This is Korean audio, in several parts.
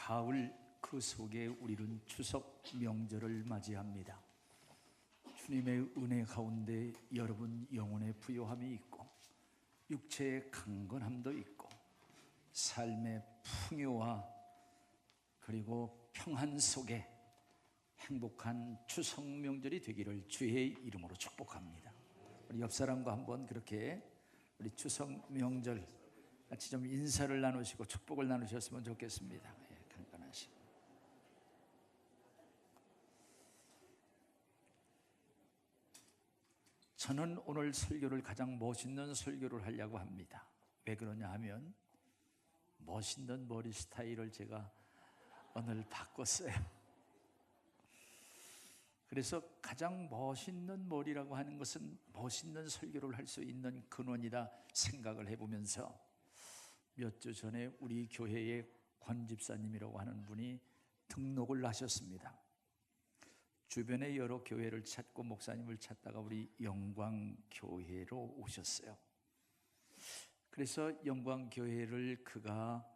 가을 그 속에 우리는 추석 명절을 맞이합니다. 주님의 은혜 가운데 여러분 영혼의 부요함이 있고 육체의 강건함도 있고 삶의 풍요와 그리고 평안 속에 행복한 추석 명절이 되기를 주의 이름으로 축복합니다. 우리 옆 사람과 한번 그렇게 우리 추석 명절 같이 좀 인사를 나누시고 축복을 나누셨으면 좋겠습니다. 간단하시고. 저는 오늘 설교를 가장 멋있는 설교를 하려고 합니다. 왜 그러냐 하면 멋있는 머리 스타일을 제가 오늘 바꿨어요. 그래서 가장 멋있는 머리라고 하는 것은 멋있는 설교를 할 수 있는 근원이다 생각을 해보면서 몇 주 전에 우리 교회의 권 집사님이라고 하는 분이 등록을 하셨습니다. 주변에 여러 교회를 찾고 목사님을 찾다가 우리 영광교회로 오셨어요. 그래서 영광교회를 그가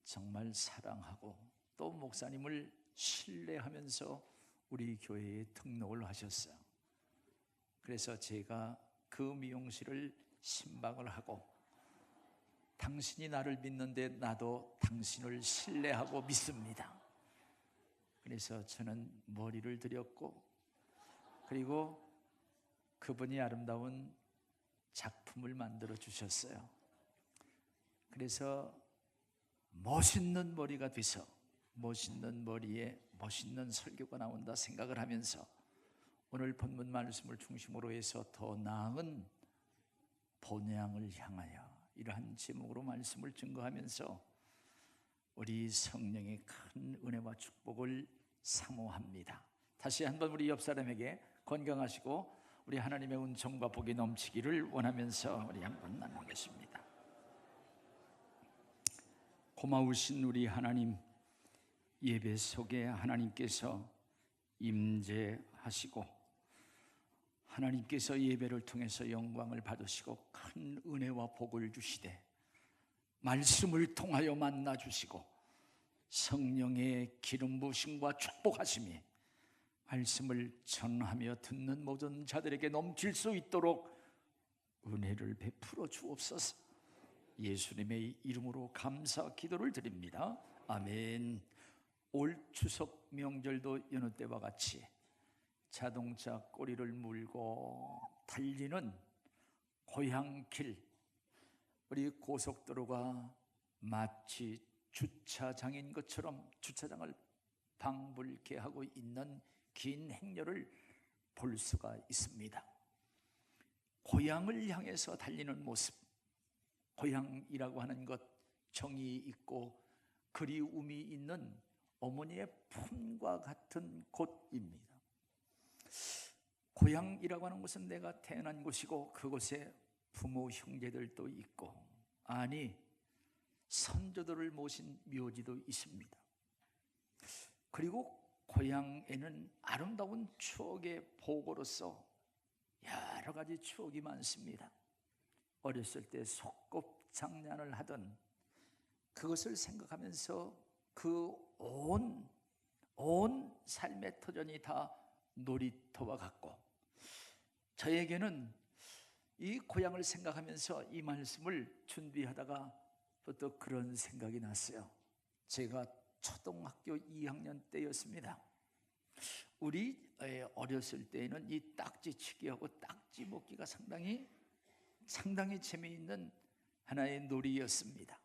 정말 사랑하고 또 목사님을 신뢰하면서 우리 교회에 등록을 하셨어요. 그래서 제가 그 미용실을 신방을 하고 당신이 나를 믿는데 나도 당신을 신뢰하고 믿습니다. 그래서 저는 머리를 드렸고 그리고 그분이 아름다운 작품을 만들어 주셨어요. 그래서 멋있는 머리가 돼서 멋있는 머리에 멋있는 설교가 나온다 생각을 하면서 오늘 본문 말씀을 중심으로 해서 더 나은 본향을 향하여 이러한 제목으로 말씀을 증거하면서 우리 성령의 큰 은혜와 축복을 사모합니다. 다시 한번 우리 옆 사람에게 건강하시고 우리 하나님의 은총과 복이 넘치기를 원하면서 우리 한번 나누겠습니다. 고마우신 우리 하나님, 예배 속에 하나님께서 임재하시고 하나님께서 예배를 통해서 영광을 받으시고 큰 은혜와 복을 주시되 말씀을 통하여 만나 주시고 성령의 기름 부으심과 축복하심이 말씀을 전하며 듣는 모든 자들에게 넘칠 수 있도록 은혜를 베풀어 주옵소서. 예수님의 이름으로 감사 기도를 드립니다. 아멘. 올 추석 명절도 여느 때와 같이 자동차 꼬리를 물고 달리는 고향길, 우리 고속도로가 마치 주차장인 것처럼 주차장을 방불케 하고 있는 긴 행렬을 볼 수가 있습니다. 고향을 향해서 달리는 모습, 고향이라고 하는 것, 정이 있고 그리움이 있는 어머니의 품과 같은 곳입니다. 고향이라고 하는 곳은 내가 태어난 곳이고 그곳에 부모 형제들도 있고 아니 선조들을 모신 묘지도 있습니다. 그리고 고향에는 아름다운 추억의 보고로서 여러 가지 추억이 많습니다. 어렸을 때 소꿉장난을 하던 그것을 생각하면서 그 온 삶의 터전이 다 놀이터와 같고 저에게는 이 고향을 생각하면서 이 말씀을 준비하다가 또 그런 생각이 났어요. 제가 초등학교 2학년 때였습니다. 우리 어렸을 때에는 이 딱지치기하고 딱지 먹기가 상당히 재미있는 하나의 놀이였습니다.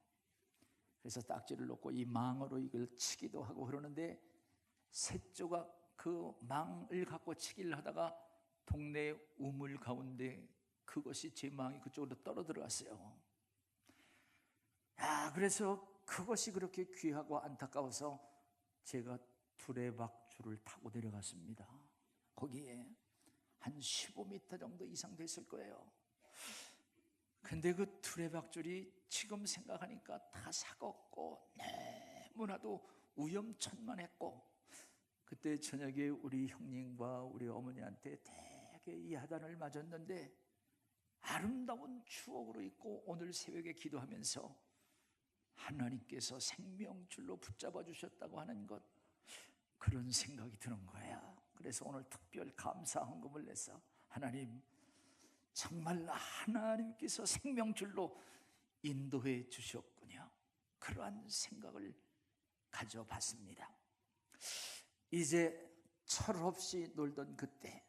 그래서 딱지를 놓고 이 망으로 이걸 치기도 하고 그러는데 새 조각 그 망을 갖고 치기를 하다가 동네 우물 가운데 그것이 제 망이 그쪽으로 떨어 들어갔어요. 그래서 그것이 그렇게 귀하고 안타까워서 제가 두레박줄을 타고 내려갔습니다. 거기에 한 15m 정도 이상 됐을 거예요. 근데 그 두레박줄이 지금 생각하니까 다 삭었고 너무나도 위험천만했고 그때 저녁에 우리 형님과 우리 어머니한테 되게 야단을 맞았는데 아름다운 추억으로 있고 오늘 새벽에 기도하면서 하나님께서 생명줄로 붙잡아 주셨다고 하는 것, 그런 생각이 드는 거야. 그래서 오늘 특별 감사 헌금을 내서 하나님, 정말 하나님께서 생명줄로 인도해 주셨군요. 그러한 생각을 가져봤습니다. 이제 철없이 놀던 그때,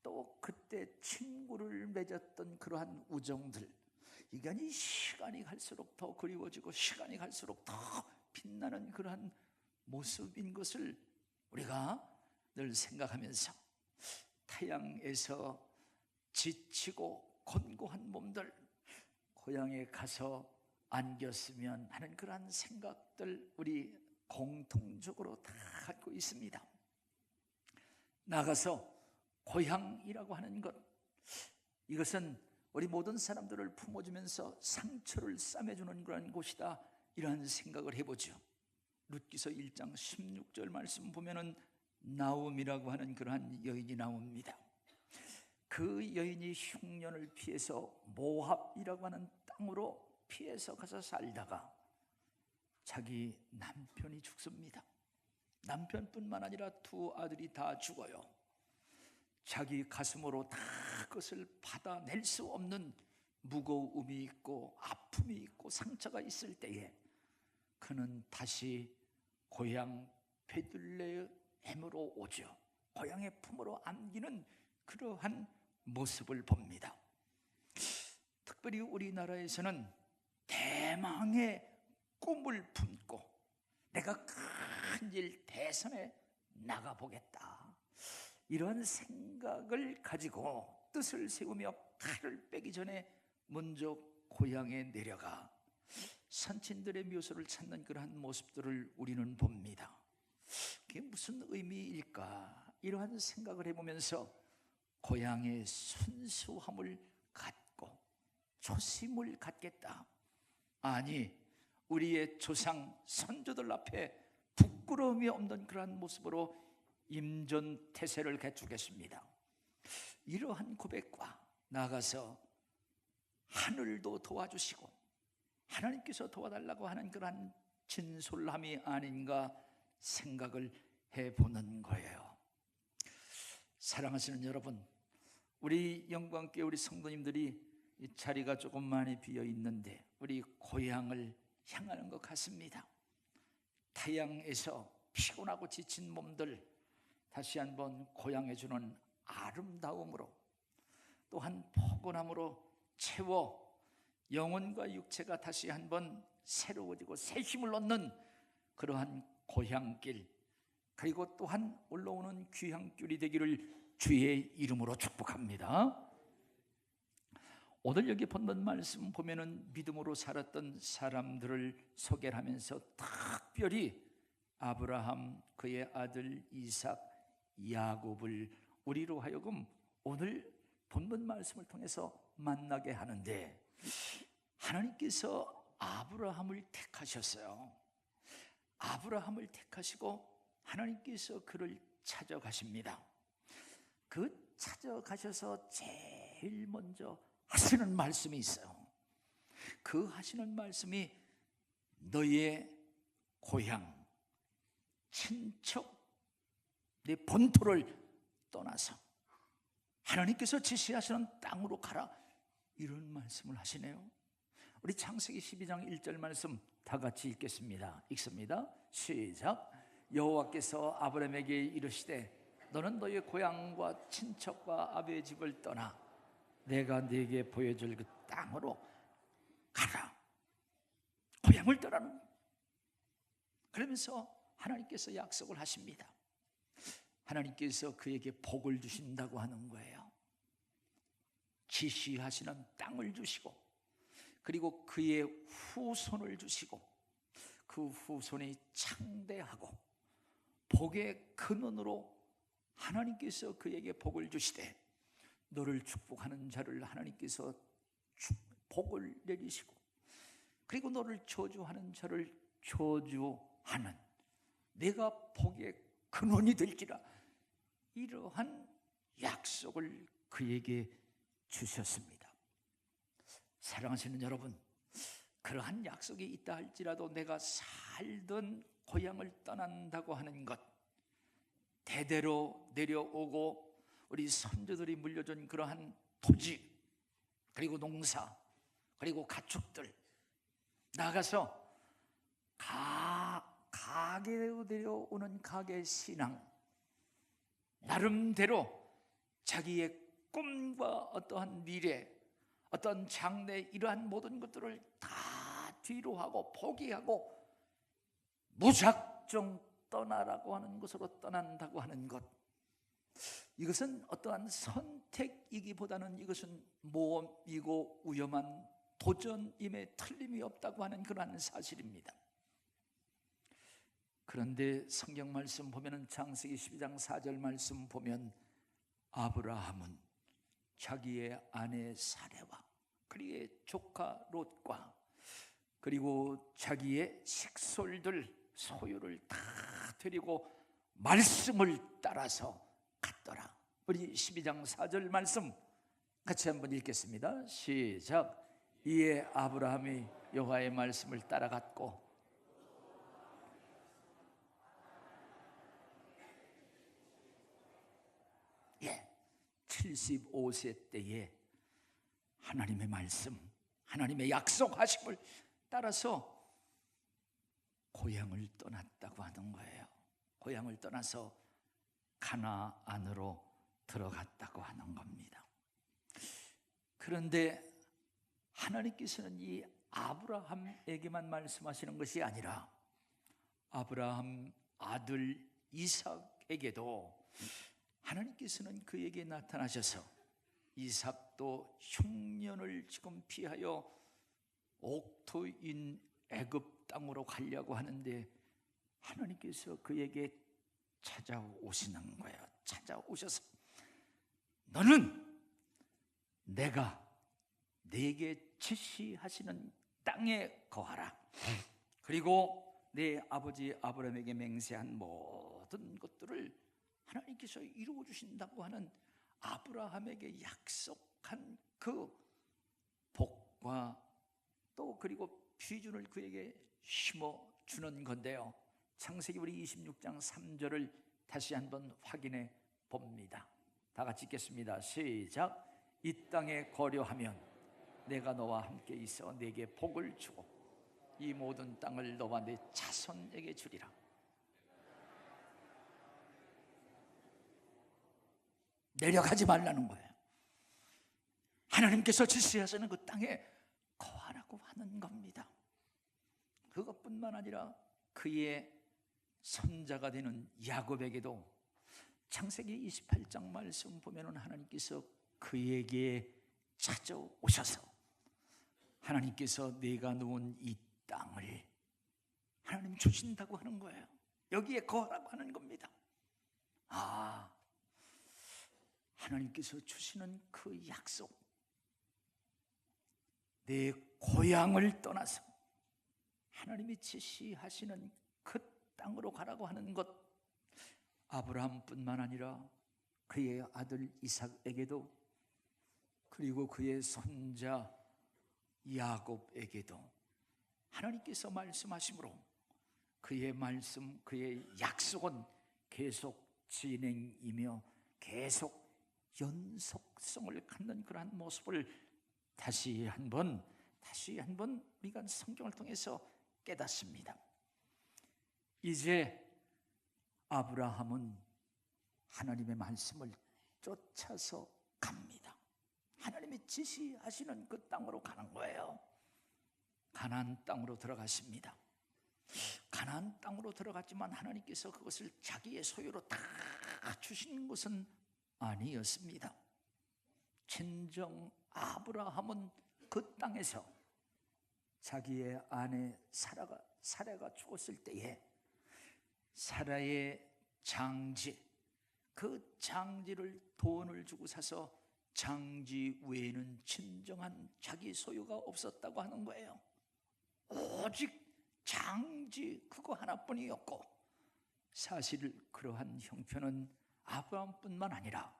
또 그때 친구를 맺었던 그러한 우정들, 이게 시간이 갈수록 더 그리워지고 시간이 갈수록 더 빛나는 그러한 모습인 것을 우리가 늘 생각하면서, 타향에서 지치고 곤고한 몸들 고향에 가서 안겼으면 하는 그러한 생각들 우리 공통적으로 다 갖고 있습니다. 나가서 고향이라고 하는 것, 이것은 우리 모든 사람들을 품어주면서 상처를 싸매주는 그런 곳이다, 이러한 생각을 해보죠. 룻기서 1장 16절 말씀 보면은 나옴이라고 하는 그러한 여인이 나옵니다. 그 여인이 흉년을 피해서 모압이라고 하는 땅으로 피해서 가서 살다가 자기 남편이 죽습니다. 남편뿐만 아니라 두 아들이 다 죽어요. 자기 가슴으로 다 그것을 받아낼 수 없는 무거움이 있고 아픔이 있고 상처가 있을 때에 그는 다시 고향 베들레헴으로 오죠. 고향의 품으로 안기는 그러한 모습을 봅니다. 특별히 우리나라에서는 대망의 꿈을 품고 내가 큰일 대선에 나가보겠다, 이런 생각을 가지고 뜻을 세우며 칼을 빼기 전에 먼저 고향에 내려가 선친들의 묘소를 찾는 그러한 모습들을 우리는 봅니다. 그게 무슨 의미일까? 이러한 생각을 해보면서 고향의 순수함을 갖고 초심을 갖겠다, 아니 우리의 조상 선조들 앞에 부끄러움이 없는 그러한 모습으로 임전태세를 갖추겠습니다. 이러한 고백과 나가서 하늘도 도와주시고 하나님께서 도와달라고 하는 그러한 진솔함이 아닌가 생각을 해보는 거예요. 사랑하시는 여러분, 우리 영광교회 우리 성도님들이 이 자리가 조금 많이 비어 있는데 우리 고향을 향하는 것 같습니다. 타향에서 피곤하고 지친 몸들 다시 한번 고향에 주는 아름다움으로, 또한 포근함으로 채워 영혼과 육체가 다시 한번 새로워지고 새 힘을 얻는 그러한 고향길, 그리고 또한 올라오는 귀향길이 되기를 주의 이름으로 축복합니다. 오늘 여기 본문 말씀 보면은 믿음으로 살았던 사람들을 소개를 하면서 특별히 아브라함, 그의 아들 이삭, 야곱을 우리로 하여금 오늘 본문 말씀을 통해서 만나게 하는데, 하나님께서 아브라함을 택하셨어요. 아브라함을 택하시고 하나님께서 그를 찾아가십니다. 그 찾아가셔서 제일 먼저 하시는 말씀이 있어요. 그 하시는 말씀이 너의 고향, 친척, 내 본토를 떠나서 하나님께서 지시하시는 땅으로 가라, 이런 말씀을 하시네요. 우리 창세기 12장 1절 말씀 다 같이 읽겠습니다. 읽습니다. 시작. 여호와께서 아브라함에게 이르시되 너는 너의 고향과 친척과 아비의 집을 떠나 내가 네게 보여줄 그 땅으로 가라. 고향을 떠나는, 그러면서 하나님께서 약속을 하십니다. 하나님께서 그에게 복을 주신다고 하는 거예요. 지시하시는 땅을 주시고, 그리고 그의 후손을 주시고, 그 후손이 창대하고 복의 근원으로 하나님께서 그에게 복을 주시되, 너를 축복하는 자를 하나님께서 복을 내리시고, 그리고 너를 저주하는 자를 저주하는, 내가 복의 근원이 될지라, 이러한 약속을 그에게 주셨습니다. 사랑하시는 여러분, 그러한 약속이 있다 할지라도 내가 살던 고향을 떠난다고 하는 것, 대대로 내려오고 우리 선조들이 물려준 그러한 토지, 그리고 농사, 그리고 가축들, 나아가서 가게로 내려오는 가게 신앙, 나름대로 자기의 꿈과 어떠한 미래, 어떤 장래, 이러한 모든 것들을 다 뒤로 하고 포기하고 무작정 떠나라고 하는 것으로 떠난다고 하는 것, 이것은 어떠한 선택이기보다는 이것은 모험이고 위험한 도전임에 틀림이 없다고 하는 그러한 사실입니다. 그런데 성경 말씀 보면은 창세기 12장 4절 말씀 보면 아브라함은 자기의 아내 사레와 그리고 조카 롯과 그리고 자기의 식솔들 소유를 다 데리고 말씀을 따라서 갔더라. 우리 12장 4절 말씀 같이 한번 읽겠습니다. 시작. 이에 아브라함이 여호와의 말씀을 따라갔고, 75세 때에 하나님의 말씀, 하나님의 약속하심을 따라서 고향을 떠났다고 하는 거예요. 고향을 떠나서 가나안으로 들어갔다고 하는 겁니다. 그런데 하나님께서는 이 아브라함에게만 말씀하시는 것이 아니라 아브라함 아들 이삭에게도 하나님께서는 그에게 나타나셔서 이삭도 흉년을 지금 피하여 옥토인 애굽 땅으로 가려고 하는데 하나님께서 그에게 찾아오시는 거예요. 찾아오셔서 너는 내가 네게 지시하시는 땅에 거하라. 그리고 내 아버지 아브라함에게 맹세한 모든 것들을 하나님께서 이루어 주신다고 하는 아브라함에게 약속한 그 복과 또 그리고 비준을 그에게 심어 주는 건데요. 창세기 우리 26장 3절을 다시 한번 확인해 봅니다. 다 같이 읽겠습니다. 시작. 이 땅에 거류하면 내가 너와 함께 있어 네게 복을 주고 이 모든 땅을 너와 네 자손에게 주리라. 내려가지 말라는 거예요. 하나님께서 지시하시는 그 땅에 거하라고 하는 겁니다. 그것뿐만 아니라 그의 손자가 되는 야곱에게도 창세기 28장 말씀 보면은 하나님께서 그에게 찾아오셔서 하나님께서 내가 누운 이 땅을 하나님 주신다고 하는 거예요. 여기에 거하라고 하는 겁니다. 하나님께서 주시는 그 약속, 내 고향을 떠나서 하나님이 지시하시는 그 땅으로 가라고 하는 것, 아브라함뿐만 아니라 그의 아들 이삭에게도 그리고 그의 손자 야곱에게도 하나님께서 말씀하심으로 그의 말씀, 그의 약속은 계속 진행이며 계속 연속성을 갖는 그러한 모습을 다시 한번 우리가 성경을 통해서 깨닫습니다. 이제 아브라함은 하나님의 말씀을 쫓아서 갑니다. 하나님이 지시하시는 그 땅으로 가는 거예요. 가나안 땅으로 들어갔습니다. 가나안 땅으로 들어갔지만 하나님께서 그것을 자기의 소유로 다 주신 것은 아니었습니다. 진정 아브라함은 그 땅에서 자기의 아내 사라가 죽었을 때에 사라의 장지, 그 장지를 돈을 주고 사서 장지 외에는 진정한 자기 소유가 없었다고 하는 거예요. 오직 장지 그거 하나뿐이었고, 사실 그러한 형편은 아브라함뿐만 아니라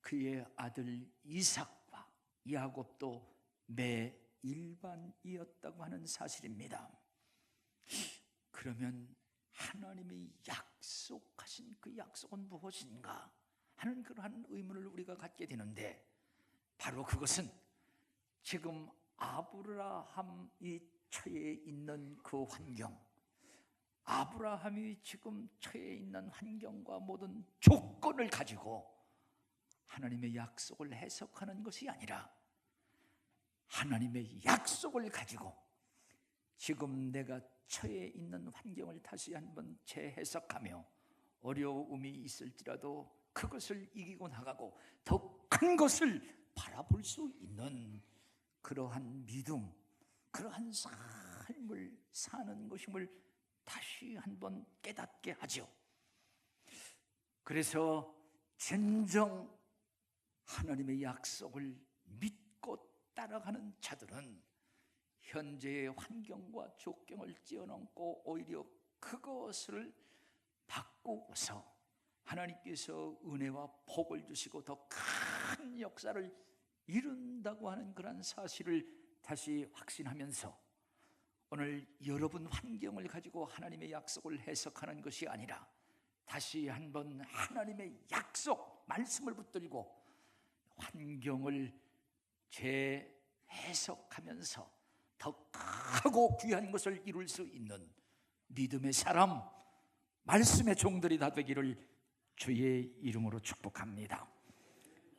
그의 아들 이삭과 야곱도 매 일반이었다고 하는 사실입니다. 그러면 하나님이 약속하신 그 약속은 무엇인가 하는 그러한 의문을 우리가 갖게 되는데, 바로 그것은 지금 아브라함이 처해 있는 그 환경, 아브라함이 지금 처해 있는 환경과 모든 조건을 가지고 하나님의 약속을 해석하는 것이 아니라, 하나님의 약속을 가지고 지금 내가 처해 있는 환경을 다시 한번 재해석하며 어려움이 있을지라도 그것을 이기고 나가고 더 큰 것을 바라볼 수 있는 그러한 믿음, 그러한 삶을 사는 것임을 다시 한번 깨닫게 하죠. 그래서 진정 하나님의 약속을 믿고 따라가는 자들은 현재의 환경과 조건을 뛰어넘고 오히려 그것을 바꾸어서 하나님께서 은혜와 복을 주시고 더 큰 역사를 이룬다고 하는 그런 사실을 다시 확신하면서, 오늘 여러분 환경을 가지고 하나님의 약속을 해석하는 것이 아니라 다시 한번 하나님의 약속 말씀을 붙들고 환경을 재해석하면서 더 크고 귀한 것을 이룰 수 있는 믿음의 사람, 말씀의 종들이 다 되기를 주의 이름으로 축복합니다.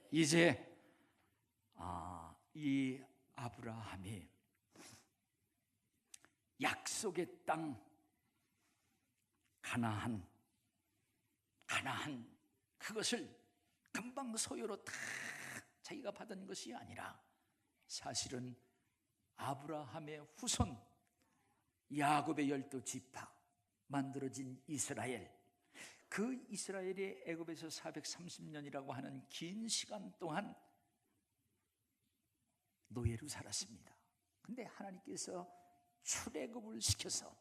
이제 이 아브라함이 약속의 땅 가나안 그것을 금방 소유로 다 자기가 받은 것이 아니라, 사실은 아브라함의 후손 야곱의 12지파 만들어진 이스라엘, 그 이스라엘이 애굽에서 430년이라고 하는 긴 시간 동안 노예로 살았습니다. 근데 하나님께서 출애굽을 시켜서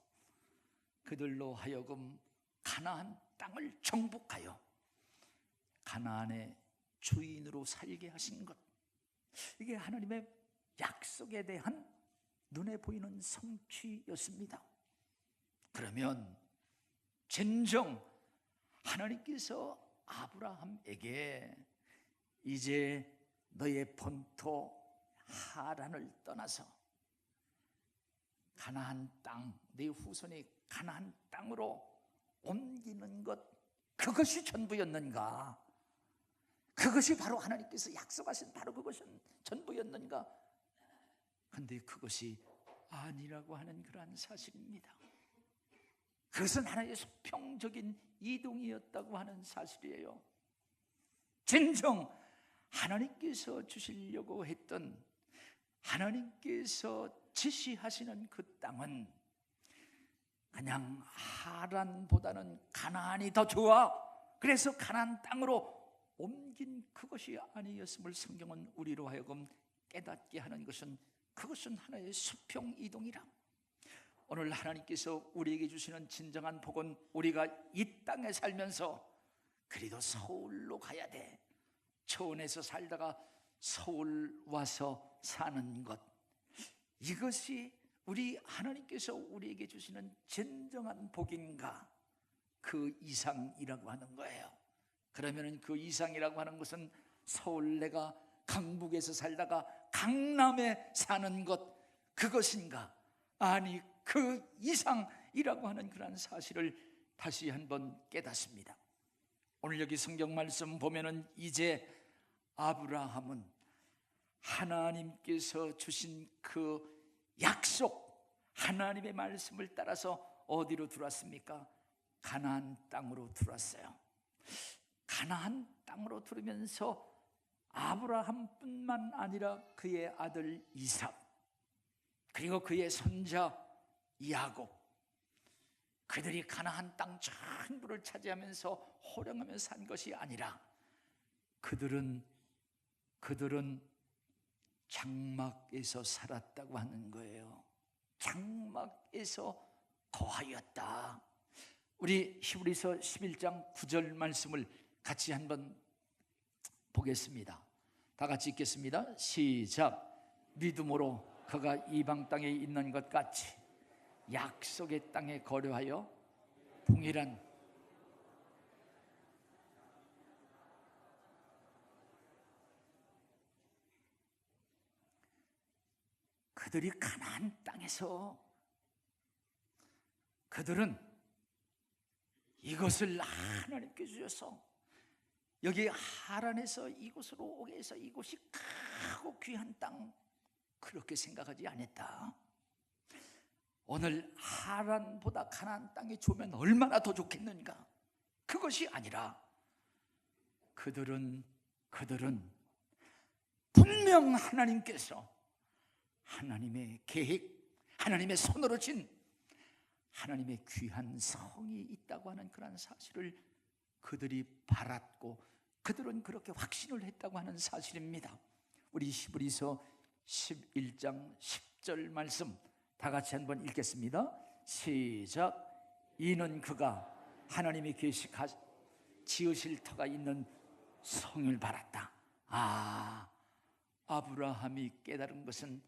그들로 하여금 가나안 땅을 정복하여 가나안의 주인으로 살게 하신 것, 이게 하나님의 약속에 대한 눈에 보이는 성취였습니다. 그러면 진정 하나님께서 아브라함에게 이제 너의 본토 하란을 떠나서 가나안 땅, 네 후손이 가나안 땅으로 옮기는 것, 그것이 전부였는가? 그것이 바로 하나님께서 약속하신 바로 그것은 전부였는가? 그런데 그것이 아니라고 하는 그러한 사실입니다. 그것은 하나의 수평적인 이동이었다고 하는 사실이에요. 진정 하나님께서 주시려고 했던, 하나님께서 지시하시는 그 땅은 그냥 하란보다는 가나안이 더 좋아, 그래서 가나안 땅으로 옮긴 그것이 아니었음을 성경은 우리로 하여금 깨닫게 하는 것은, 그것은 하나의 수평 이동이라. 오늘 하나님께서 우리에게 주시는 진정한 복은 우리가 이 땅에 살면서 그래도 서울로 가야 돼, 초원에서 살다가 서울 와서 사는 것, 이것이 우리 하나님께서 우리에게 주시는 진정한 복인가? 그 이상이라고 하는 거예요. 그러면 그 이상이라고 하는 것은 서울 내가 강북에서 살다가 강남에 사는 것, 그것인가? 아니, 그 이상이라고 하는 그런 사실을 다시 한번 깨닫습니다. 오늘 여기 성경 말씀 보면은 이제 아브라함은 하나님께서 주신 그 약속, 하나님의 말씀을 따라서 어디로 들어왔습니까? 가나안 땅으로 들어왔어요. 가나안 땅으로 들으면서 아브라함뿐만 아니라 그의 아들 이삭, 그리고 그의 손자 야곱, 그들이 가나안 땅 전부를 차지하면서 호령하며 산 것이 아니라 그들은 장막에서 살았다고 하는 거예요. 장막에서 거하였다. 우리 히브리서 11장 9절 말씀을 같이 한번 보겠습니다. 다 같이 읽겠습니다. 시작. 믿음으로 그가 이방 땅에 있는 것 같이 약속의 땅에 거류하여 동일한 그들이 가나안 땅에서 그들은 이것을 하나님께 주셔서 여기 하란에서 이곳으로 오게 해서 이곳이 크고 귀한 땅 그렇게 생각하지 않았다. 오늘 하란보다 가나안 땅이 좋으면 얼마나 더 좋겠는가? 그것이 아니라 그들은 분명 하나님께서 하나님의 계획, 하나님의 손으로 진 하나님의 귀한 성이 있다고 하는 그런 사실을 그들이 바랐고 그들은 그렇게 확신을 했다고 하는 사실입니다. 우리 히브리서 11장 10절 말씀 다 같이 한번 읽겠습니다. 시작. 이는 그가 하나님이 지으실 터가 있는 성을 바랐다. 아브라함이 깨달은 것은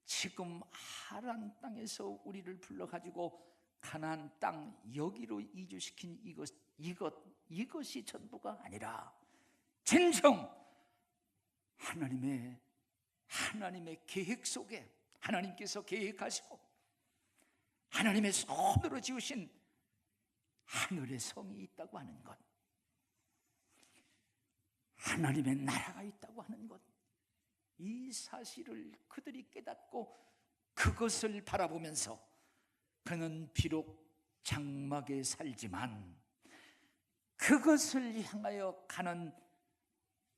지금 하란 땅에서 우리를 불러가지고 가나안 땅 여기로 이주시킨 이것이 전부가 아니라 진정 하나님의 계획 속에 하나님께서 계획하시고 하나님의 손으로 지으신 하늘의 성이 있다고 하는 것, 하나님의 나라가 있다고 하는 것, 이 사실을 그들이 깨닫고 그것을 바라보면서 그는 비록 장막에 살지만 그것을 향하여 가는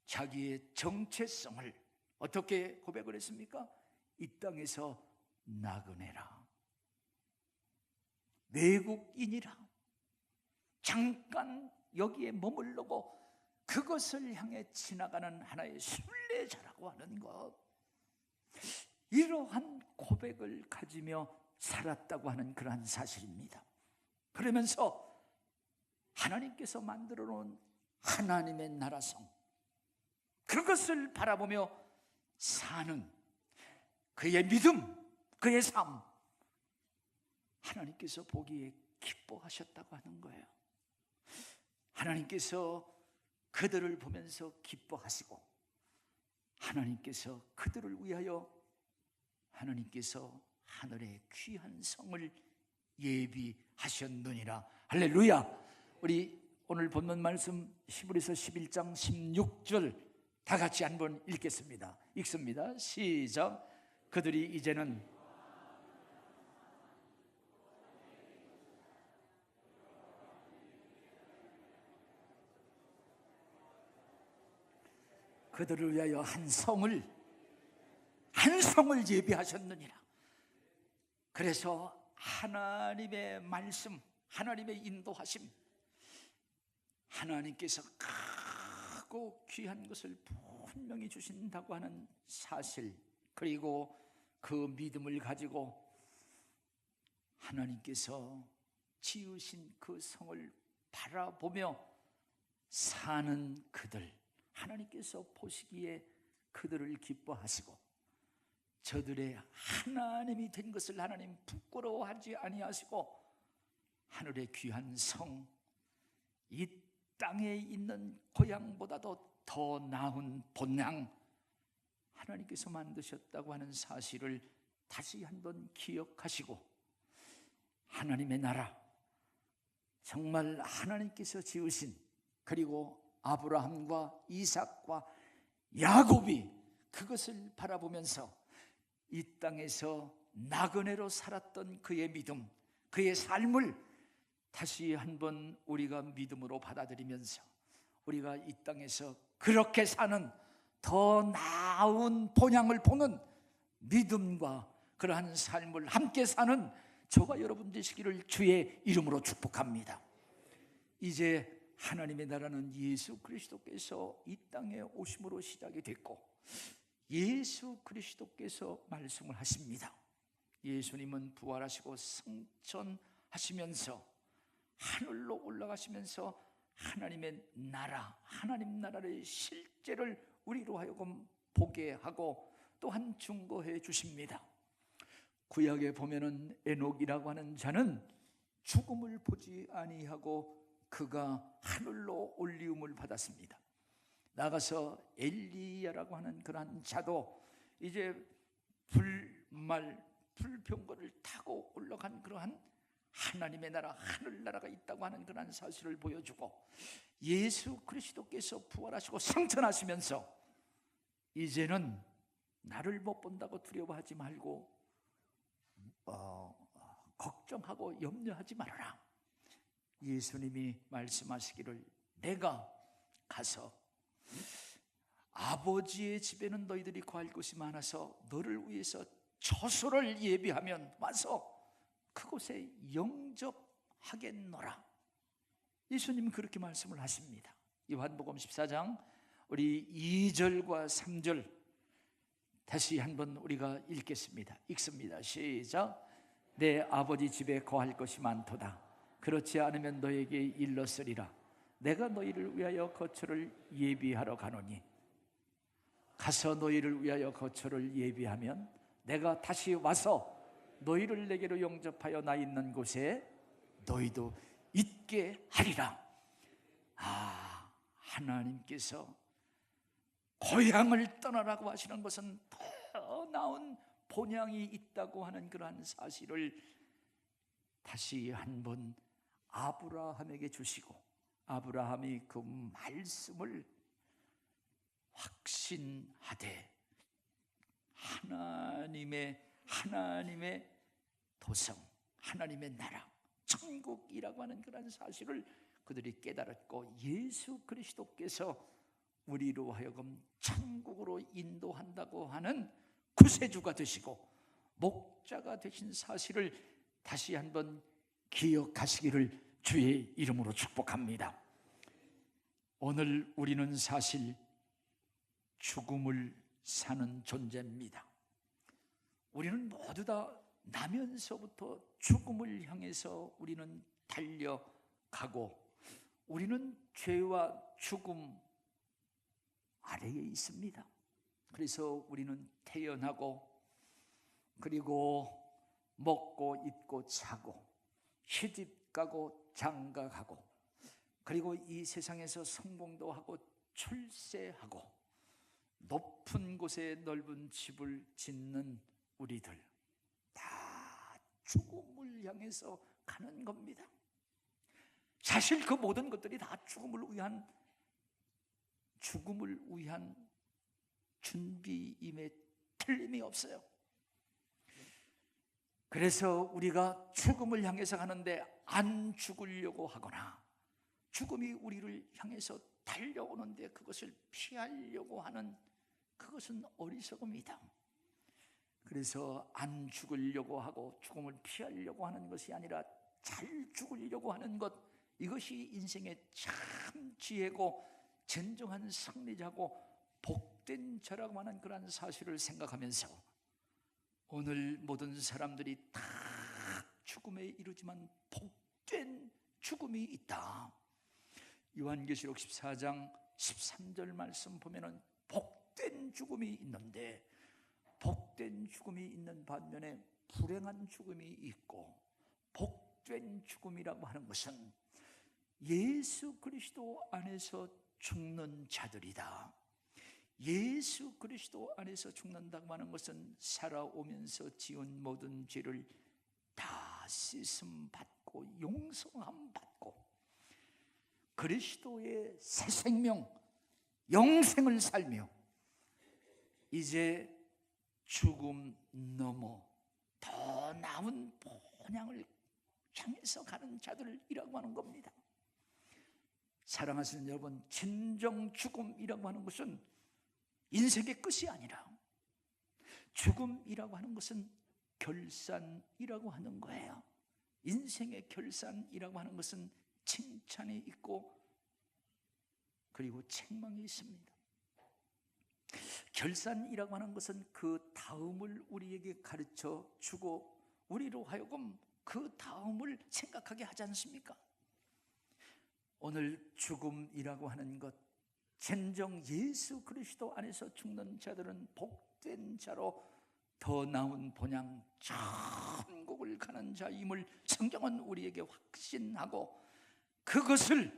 자기의 정체성을 어떻게 고백을 했습니까? 이 땅에서 나그네라, 외국인이라, 잠깐 여기에 머물르고 그것을 향해 지나가는 하나의 순례자라고 하는 것, 이러한 고백을 가지며 살았다고 하는 그러한 사실입니다. 그러면서 하나님께서 만들어 놓은 하나님의 나라성, 그것을 바라보며 사는 그의 믿음, 그의 삶, 하나님께서 보기에 기뻐하셨다고 하는 거예요. 하나님께서 그들을 보면서 기뻐하시고 하나님께서 그들을 위하여 하나님께서 하늘의 귀한 성을 예비하셨느니라. 할렐루야. 우리 오늘 본문 말씀 히브리서 11장 16절 다 같이 한번 읽겠습니다. 읽습니다. 시작. 그들이 이제는 그들을 위하여 한 성을 예비하셨느니라. 그래서 하나님의 말씀, 하나님의 인도하심, 하나님께서 크고 귀한 것을 분명히 주신다고 하는 사실, 그리고 그 믿음을 가지고 하나님께서 지으신 그 성을 바라보며 사는 그들, 하나님께서 보시기에 그들을 기뻐하시고 저들의 하나님이 된 것을 하나님 부끄러워하지 아니하시고 하늘의 귀한 성, 이 땅에 있는 고향보다도 더 나은 본향, 하나님께서 만드셨다고 하는 사실을 다시 한번 기억하시고 하나님의 나라, 정말 하나님께서 지으신, 그리고 아브라함과 이삭과 야곱이 그것을 바라보면서 이 땅에서 나그네로 살았던 그의 믿음, 그의 삶을 다시 한번 우리가 믿음으로 받아들이면서 우리가 이 땅에서 그렇게 사는 더 나은 본향을 보는 믿음과 그러한 삶을 함께 사는 저와 여러분 되시기를 주의 이름으로 축복합니다. 이제 하나님의 나라는 예수 그리스도께서 이 땅에 오심으로 시작이 됐고 예수 그리스도께서 말씀을 하십니다. 예수님은 부활하시고 승천하시면서 하늘로 올라가시면서 하나님의 나라, 하나님 나라의 실제를 우리로 하여금 보게 하고 또한 증거해 주십니다. 구약에 보면은 에녹이라고 하는 자는 죽음을 보지 아니하고 그가 하늘로 올리움을 받았습니다. 나가서 엘리야라고 하는 그러한 자도 이제 불병거를 타고 올라간 그러한 하나님의 나라, 하늘나라가 있다고 하는 그러한 사실을 보여주고, 예수 그리스도께서 부활하시고 승천하시면서 이제는 나를 못 본다고 두려워하지 말고 걱정하고 염려하지 말아라. 예수님이 말씀하시기를 내가 가서 아버지의 집에는 너희들이 거할 곳이 많아서 너를 위해서 처소를 예비하면 와서 그곳에 영접하겠노라. 예수님은 그렇게 말씀을 하십니다. 요한복음 14장 우리 2절과 3절 다시 한번 우리가 읽겠습니다. 읽습니다. 시작. 내 아버지 집에 거할 것이 많도다. 그렇지 않으면 너에게 일렀으리라. 내가 너희를 위하여 거처를 예비하러 가노니 가서 너희를 위하여 거처를 예비하면 내가 다시 와서 너희를 내게로 영접하여 나 있는 곳에 너희도 있게 하리라. 하나님께서 고향을 떠나라고 하시는 것은 더 나은 본향이 있다고 하는 그러한 사실을 다시 한번 아브라함에게 주시고, 아브라함이 그 말씀을 확신하되 하나님의 도성, 하나님의 나라, 천국이라고 하는 그런 사실을 그들이 깨달았고, 예수 그리스도께서 우리로 하여금 천국으로 인도한다고 하는 구세주가 되시고 목자가 되신 사실을 다시 한번 기억하시기를 주의 이름으로 축복합니다. 오늘 우리는 사실 죽음을 사는 존재입니다. 우리는 모두 다 나면서부터 죽음을 향해서 우리는 달려가고, 우리는 죄와 죽음 아래에 있습니다. 그래서 우리는 태어나고, 그리고 먹고 입고 자고, 시집가고 장가가고, 그리고 이 세상에서 성공도 하고 출세하고 높은 곳에 넓은 집을 짓는 우리들 다 죽음을 향해서 가는 겁니다. 사실 그 모든 것들이 다 죽음을 위한 준비임에 틀림이 없어요. 그래서 우리가 죽음을 향해서 가는데 안 죽으려고 하거나, 죽음이 우리를 향해서 달려오는데 그것을 피하려고 하는 그것은 어리석음이다. 그래서 안 죽으려고 하고 죽음을 피하려고 하는 것이 아니라 잘 죽으려고 하는 것, 이것이 인생의 참 지혜고 진정한 승리자고 복된 자라고 하는 그런 사실을 생각하면서, 오늘 모든 사람들이 다 죽음에 이르지만 복된 죽음이 있다. 요한계시록 14장 13절 말씀 보면은 복된 죽음이 있는데, 복된 죽음이 있는 반면에 불행한 죽음이 있고, 복된 죽음이라고 하는 것은 예수 그리스도 안에서 죽는 자들이다. 예수 그리스도 안에서 죽는다고 하는 것은 살아오면서 지은 모든 죄를 다 씻음 받고 용서함 받고 그리스도의 새 생명, 영생을 살며 이제 죽음 넘어 더 나은 본향을 향해서 가는 자들이라고 하는 겁니다. 사랑하시는 여러분, 진정 죽음이라고 하는 것은 인생의 끝이 아니라, 죽음이라고 하는 것은 결산이라고 하는 거예요. 인생의 결산이라고 하는 것은 칭찬이 있고 그리고 책망이 있습니다. 결산이라고 하는 것은 그 다음을 우리에게 가르쳐 주고 우리로 하여금 그 다음을 생각하게 하지 않습니까? 오늘 죽음이라고 하는 것, 진정 예수 그리스도 안에서 죽는 자들은 복된 복된 자로 더 나은 본향 천국을 가는 자임을 성경은 우리에게 확신하고, 그것을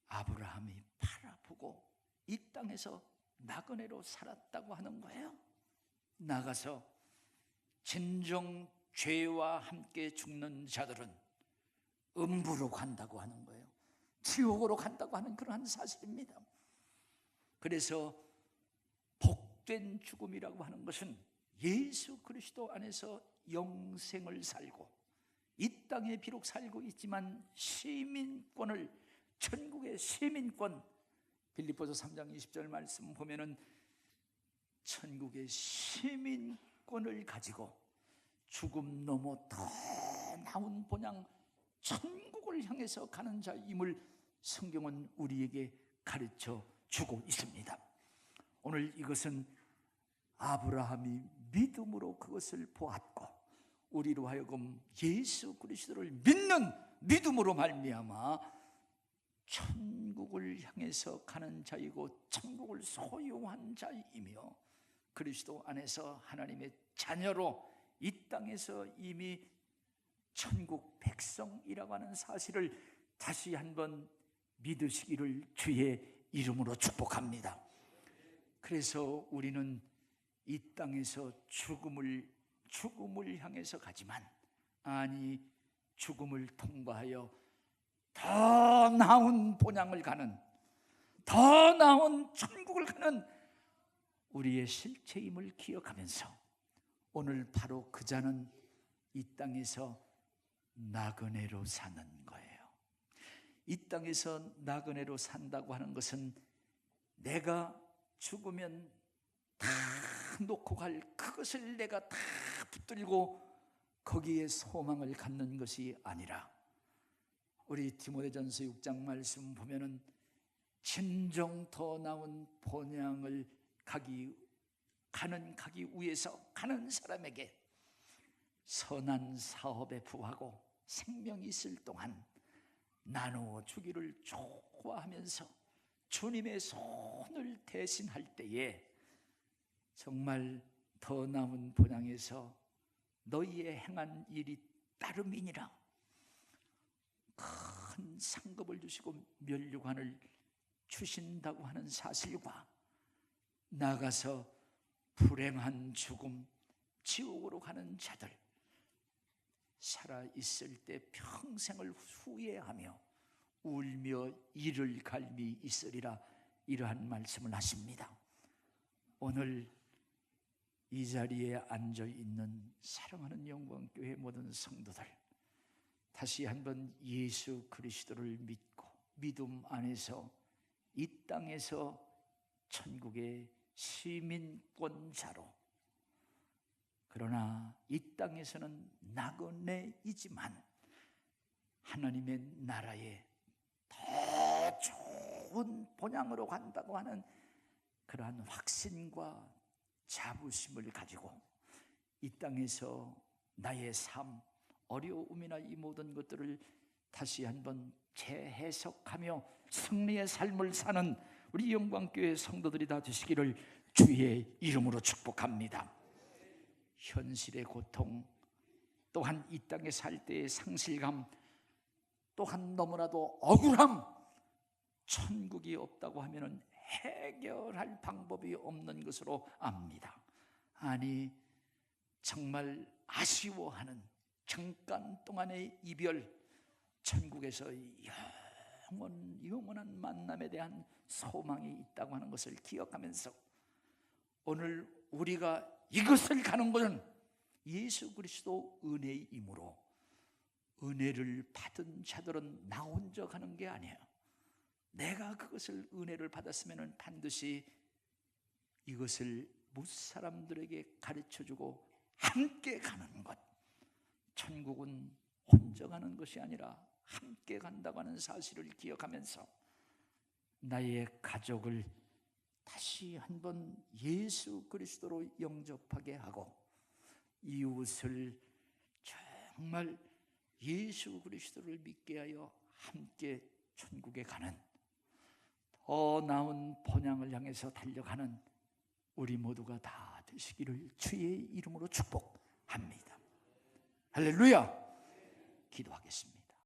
아브라함이 바라보고 이 땅에서 나그네로 살았다고 하는 거예요. 나가서 진정 죄와 함께 죽는 자들은 음부로 간다고 하는 거예요. 지옥으로 간다고 하는 그러한 사실입니다. 그래서 복된 죽음이라고 하는 것은 예수 그리스도 안에서 영생을 살고, 이 땅에 비록 살고 있지만 시민권을, 천국의 시민권, 빌립보서 3장 20절 말씀 보면은 천국의 시민권을 가지고 죽음 넘어 더 나은 본향 천국을 향해서 가는 자임을 성경은 우리에게 가르쳐 주고 있습니다. 오늘 이것은 아브라함이 믿음으로 그것을 보았고, 우리로 하여금 예수 그리스도를 믿는 믿음으로 말미암아 천국을 향해서 가는 자이고 천국을 소유한 자이며, 그리스도 안에서 하나님의 자녀로 이 땅에서 이미 천국 백성이라고 하는 사실을 다시 한번 믿으시기를 주의 이름으로 축복합니다. 그래서 우리는 이 땅에서 죽음을 향해서 가지만, 아니 죽음을 통과하여 더 나은 본향을 가는, 더 나은 천국을 가는 우리의 실체임을 기억하면서, 오늘 바로 그 자는 이 땅에서 나그네로 사는 거예요. 이 땅에서 나그네로 산다고 하는 것은 내가 죽으면 다 놓고 갈 그것을 내가 다 붙들고 거기에 소망을 갖는 것이 아니라, 우리 디모데전서 6장 말씀 보면은 진정 더 나은 본향을 가기 위해서 가는 사람에게 선한 사업에 부하고 생명이 있을 동안 나누어 주기를 좋아하면서 주님의 손을 대신할 때에 정말 더 나은 본향에서 너희의 행한 일이 따름이니라 큰 상급을 주시고 면류관을 주신다고 하는 사실과, 나가서 불행한 죽음, 지옥으로 가는 자들, 살아있을 때 평생을 후회하며 울며 이를 갈미 있으리라, 이러한 말씀을 하십니다. 오늘 이 자리에 앉아있는 사랑하는 영광교회 모든 성도들, 다시 한번 예수 그리스도를 믿고 믿음 안에서 이 땅에서 천국의 시민권자로, 그러나 이 땅에서는 나그네이지만 하나님의 나라에 더 좋은 본향으로 간다고 하는 그러한 확신과 자부심을 가지고 이 땅에서 나의 삶, 어려움이나 이 모든 것들을 다시 한번 재해석하며 승리의 삶을 사는 우리 영광교회 성도들이 다 되시기를 주의 이름으로 축복합니다. 현실의 고통, 또한 이 땅에 살 때의 상실감, 또한 너무나도 억울함, 천국이 없다고 하면 해결할 방법이 없는 것으로 압니다. 아니 정말 아쉬워하는 잠깐 동안의 이별, 천국에서 영원한 만남에 대한 소망이 있다고 하는 것을 기억하면서, 오늘 우리가 이것을 가는 것은 예수 그리스도 은혜이므로, 은혜를 받은 자들은 나 혼자 가는 게 아니에요. 내가 그것을 은혜를 받았으면 반드시 이것을 무사람들에게 가르쳐주고 함께 가는 것, 천국은 혼자 가는 것이 아니라 함께 간다고 하는 사실을 기억하면서 나의 가족을 다시 한번 예수 그리스도로 영접하게 하고, 이웃을 정말 예수 그리스도를 믿게 하여 함께 천국에 가는, 더 나은 본향을 향해서 달려가는 우리 모두가 다 되시기를 주의 이름으로 축복합니다. 할렐루야. 기도하겠습니다.